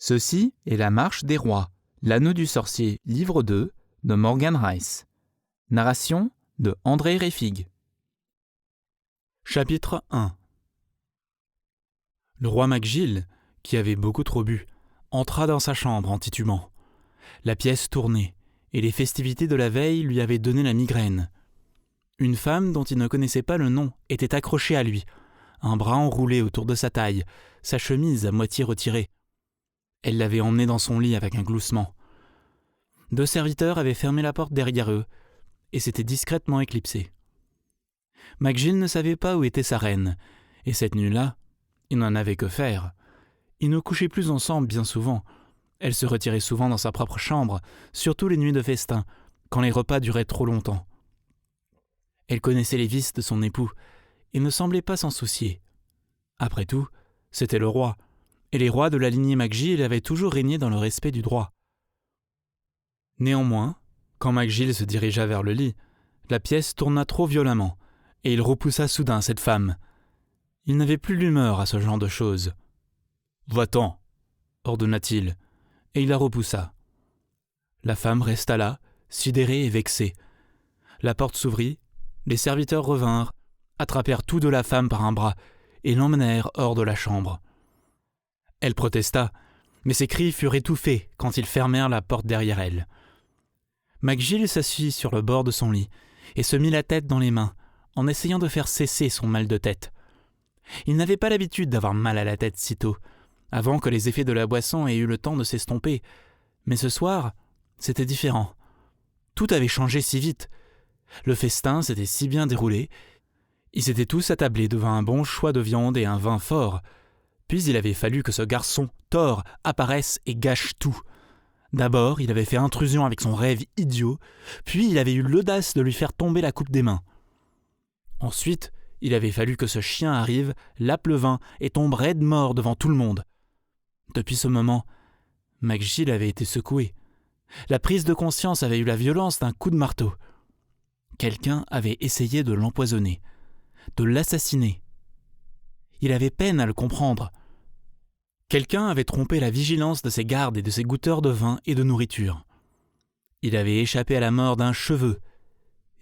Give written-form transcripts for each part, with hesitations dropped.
Ceci est La Marche des Rois, l'Anneau du Sorcier, livre 2, de Morgan Rice. Narration de André Réfig. Chapitre 1. Le roi Macgill, qui avait beaucoup trop bu, entra dans sa chambre en titubant. La pièce tournait, et les festivités de la veille lui avaient donné la migraine. Une femme dont il ne connaissait pas le nom était accrochée à lui, un bras enroulé autour de sa taille, sa chemise à moitié retirée. Elle l'avait emmené dans son lit avec un gloussement. 2 serviteurs avaient fermé la porte derrière eux et s'étaient discrètement éclipsés. Macgill ne savait pas où était sa reine, et cette nuit-là, il n'en avait que faire. Ils ne couchaient plus ensemble bien souvent. Elle se retirait souvent dans sa propre chambre, surtout les nuits de festin, quand les repas duraient trop longtemps. Elle connaissait les vices de son époux et ne semblait pas s'en soucier. Après tout, c'était le roi, et les rois de la lignée Macgill avaient toujours régné dans le respect du droit. Néanmoins, quand Macgill se dirigea vers le lit, la pièce tourna trop violemment, et il repoussa soudain cette femme. Il n'avait plus l'humeur à ce genre de choses. « Va-t'en !» ordonna-t-il, et il la repoussa. La femme resta là, sidérée et vexée. La porte s'ouvrit, les serviteurs revinrent, attrapèrent tous deux la femme par un bras, et l'emmenèrent hors de la chambre. Elle protesta, mais ses cris furent étouffés quand ils fermèrent la porte derrière elle. Macgill s'assit sur le bord de son lit et se mit la tête dans les mains, en essayant de faire cesser son mal de tête. Il n'avait pas l'habitude d'avoir mal à la tête si tôt, avant que les effets de la boisson aient eu le temps de s'estomper, mais ce soir, c'était différent. Tout avait changé si vite. Le festin s'était si bien déroulé. Ils étaient tous attablés devant un bon choix de viande et un vin fort. Puis il avait fallu que ce garçon, Thor, apparaisse et gâche tout. D'abord, il avait fait intrusion avec son rêve idiot, puis il avait eu l'audace de lui faire tomber la coupe des mains. Ensuite, il avait fallu que ce chien arrive, lappe le vin et tombe raide mort devant tout le monde. Depuis ce moment, Macgill avait été secoué. La prise de conscience avait eu la violence d'un coup de marteau. Quelqu'un avait essayé de l'empoisonner, de l'assassiner. Il avait peine à le comprendre. Quelqu'un avait trompé la vigilance de ses gardes et de ses goûteurs de vin et de nourriture. Il avait échappé à la mort d'un cheveu,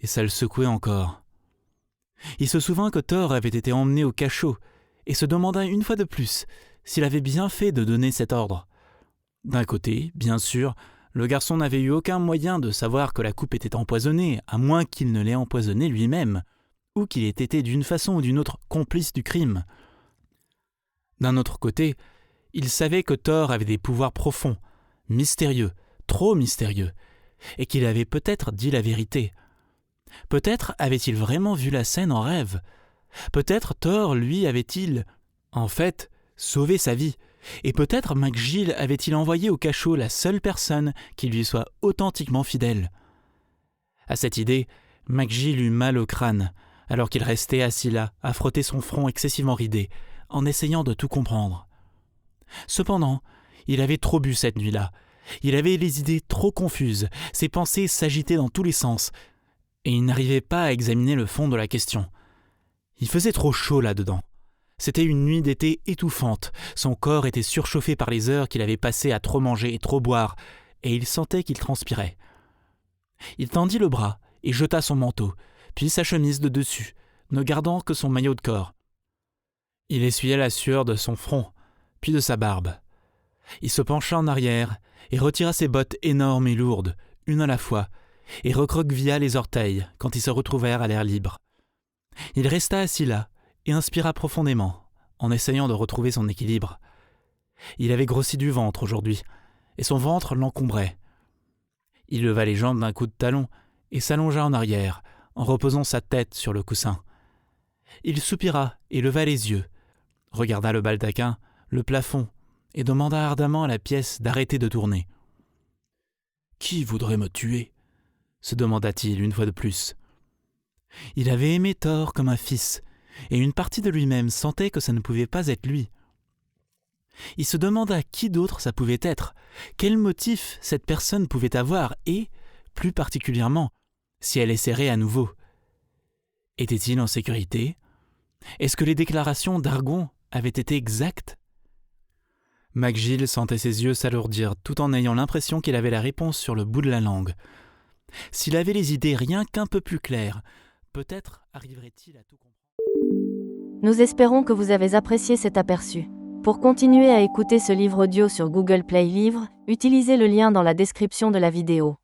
et ça le secouait encore. Il se souvint que Thor avait été emmené au cachot, et se demanda une fois de plus s'il avait bien fait de donner cet ordre. D'un côté, bien sûr, le garçon n'avait eu aucun moyen de savoir que la coupe était empoisonnée, à moins qu'il ne l'ait empoisonnée lui-même, ou qu'il ait été d'une façon ou d'une autre complice du crime. D'un autre côté, il savait que Thor avait des pouvoirs profonds, mystérieux, trop mystérieux, et qu'il avait peut-être dit la vérité. Peut-être avait-il vraiment vu la scène en rêve. Peut-être Thor, lui, avait-il, en fait, sauvé sa vie. Et peut-être Macgill avait-il envoyé au cachot la seule personne qui lui soit authentiquement fidèle. À cette idée, Macgill eut mal au crâne, alors qu'il restait assis là, à frotter son front excessivement ridé, en essayant de tout comprendre. Cependant, il avait trop bu cette nuit-là. Il avait les idées trop confuses, ses pensées s'agitaient dans tous les sens, et il n'arrivait pas à examiner le fond de la question. Il faisait trop chaud là-dedans. C'était une nuit d'été étouffante, son corps était surchauffé par les heures qu'il avait passées à trop manger et trop boire, et il sentait qu'il transpirait. Il tendit le bras et jeta son manteau, puis sa chemise de dessus, ne gardant que son maillot de corps. Il essuya la sueur de son front, puis de sa barbe. Il se pencha en arrière et retira ses bottes énormes et lourdes, une à la fois, et recroquevilla les orteils quand ils se retrouvèrent à l'air libre. Il resta assis là et inspira profondément, en essayant de retrouver son équilibre. Il avait grossi du ventre aujourd'hui, et son ventre l'encombrait. Il leva les jambes d'un coup de talon et s'allongea en arrière, en reposant sa tête sur le coussin. Il soupira et leva les yeux, regarda le baldaquin, le plafond, et demanda ardemment à la pièce d'arrêter de tourner. « Qui voudrait me tuer ?» se demanda-t-il une fois de plus. Il avait aimé Thor comme un fils, et une partie de lui-même sentait que ça ne pouvait pas être lui. Il se demanda qui d'autre ça pouvait être, quel motif cette personne pouvait avoir et, plus particulièrement, si elle essaierait à nouveau. Était-il en sécurité ? Est-ce que les déclarations d'Argon avaient été exactes ? McGill sentait ses yeux s'alourdir tout en ayant l'impression qu'il avait la réponse sur le bout de la langue. S'il avait les idées rien qu'un peu plus claires, peut-être arriverait-il à tout comprendre. Nous espérons que vous avez apprécié cet aperçu. Pour continuer à écouter ce livre audio sur Google Play Livres, utilisez le lien dans la description de la vidéo.